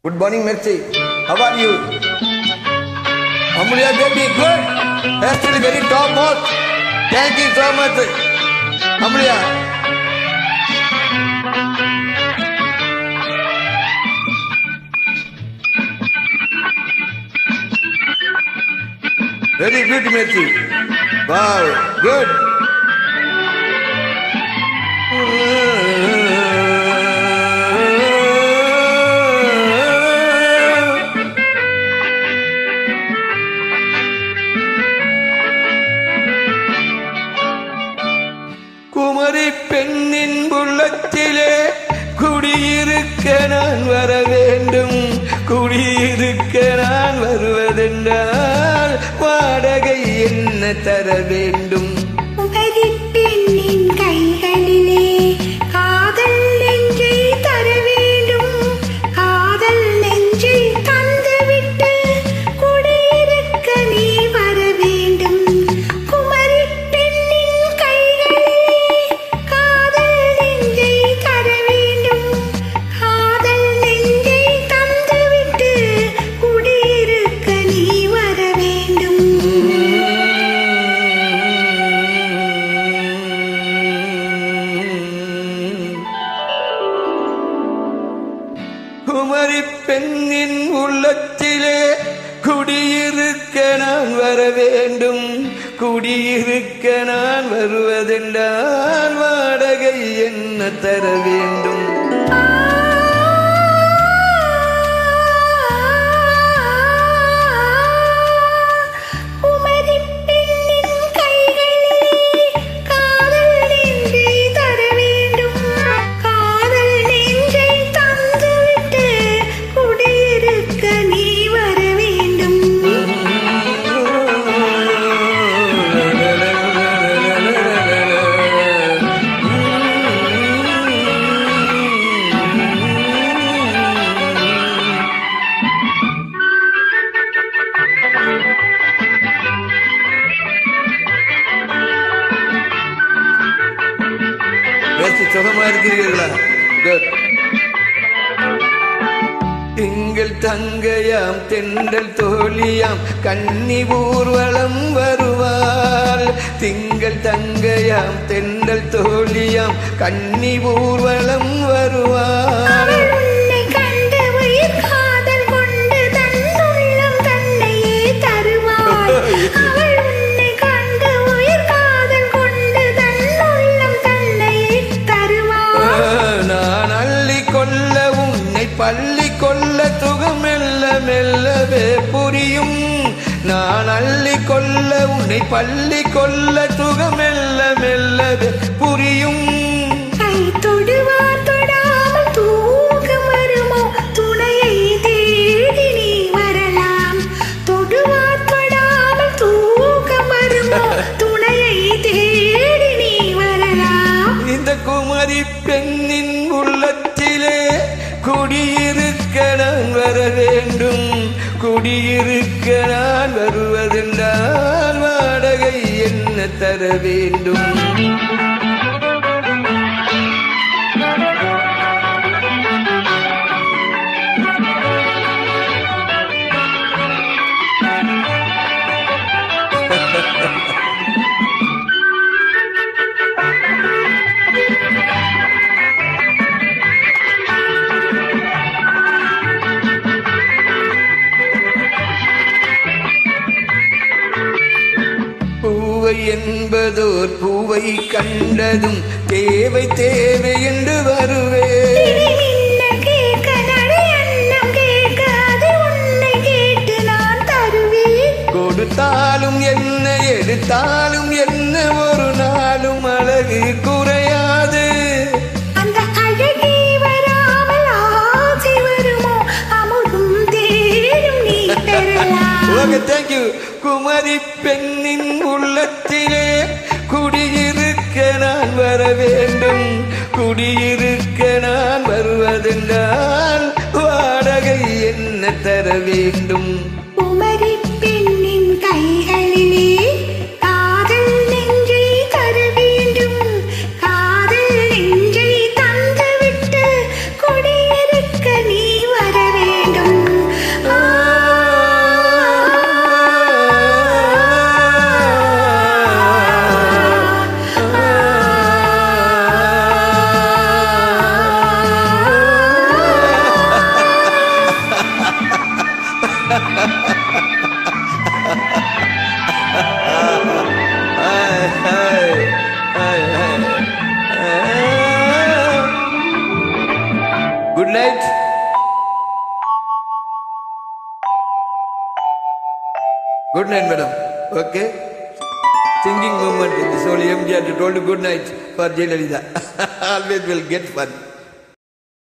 Good morning, Mercy. How are you? Amulia baby, good. Actually very top most. Thank you so much. Amulia. Very good, Mercy. Wow, good. Kumari பெண்ணின் உள்ளத்திலே குடியிருக்க நான் வர வேண்டும். குடியிருக்க நான் வருவதென்றால் வாடகை என்ன தர வேண்டும்? குமரி பெண்ணின் கைகளிலே காதல் நெஞ்சை தர வேண்டும். காதல் நெஞ்சை தந்துவிட்டு குடியிருக்க நீ வர வேண்டும். குமரி பெண்ணின் கைகளிலே காதல் நெஞ்சை தர வேண்டும். காதல் நெஞ்சை தந்துவிட்டு குடியிருக்க நீ வர வேண்டும். குமரி பெண்ணின் உள்ளத்திலே குடியிருக்க நான் வர வேண்டும். குடியிருக்க நான் வருவதென்றால் வாடகை என்ன தர வேண்டும்? குமரி பெண்ணின் கைகளிலே காதல் நெஞ்சை தர வேண்டும். காதல் நெஞ்சை தந்துவிட்டு குடியிருக்க நீ வர வேண்டும். பேசி சுகமா இருக்கிறீர்களா? Good. திங்கள் தங்கையாம் தென்றல் தோழியாம் கன்னி ஊர்வலம் வருவாள். திங்கள் தங்கையாம் தென்றல் தோழியாம் கன்னி ஊர்வலம் வருவாள். அவள் உன்னை கண்டு உயிர் காதல் கொண்டு தன் உள்ளம் தன்னையே தருவாள். அவள் உன்னை கண்டு உயிர் காதல் கொண்டு தன் உள்ளம் தன்னையே தருவாள். நான் அள்ளி கொள்ள உன்னை பள்ளி கொள்ள சுகம் மெல்ல மெல்லவே புரியும். நான் அள்ளி கொள்ள உன்னை பள்ளி கொள்ள சுகம் மெல்ல மெல்லவே புரியும். கை தொடுவார் தொடாமல் தூக்கம் வருமோ? துணையை தேடி நீ வரலாம். தொடுவார் தொடாமல் தூக்கம் வருமோ? துணையை தேடி நீ வரலாம். இந்த குமரி பெண்ணின் உள்ளத்திலே குடியிருக்க நான் வர வேண்டும். குடியிருக்க நான் வருவதென்றால் வாடகை என்ன தர வேண்டும்? பூவை என்பதோர் பூவை கண்டதும் தேவை தேவை என்று வருவேன். மின்னல் கேட்க நடை அன்னம் கேட்க அது உன்னை கேட்டு நான் தருவேன். கொடுத்தாலும் என்ன எடுத்தாலும் என்ன ஒரு நாளும் அழகு குறையாது. அந்த அழகே வராமல் ஆசை வருமோ? அமுதும் தேடும் நீ பெறலாம். Okay, thank you. குமரி பெண்ணின் உள்ளத்திலே குடியிருக்க நான் வர வேண்டும். குடியிருக்க நான் வருவதென்றால் வாடகை என்ன தர வேண்டும்? குமரி பெண்ணின் கைகளிலே காதல் நெஞ்சை தர வேண்டும். காதல் நெஞ்சை தந்துவிட்டு குடியிருக்க நீ வர வேண்டும். Good night. Good night, madam. Okay. Singing moment. This only MGR told you good night for Jayalalitha. Always will get fun.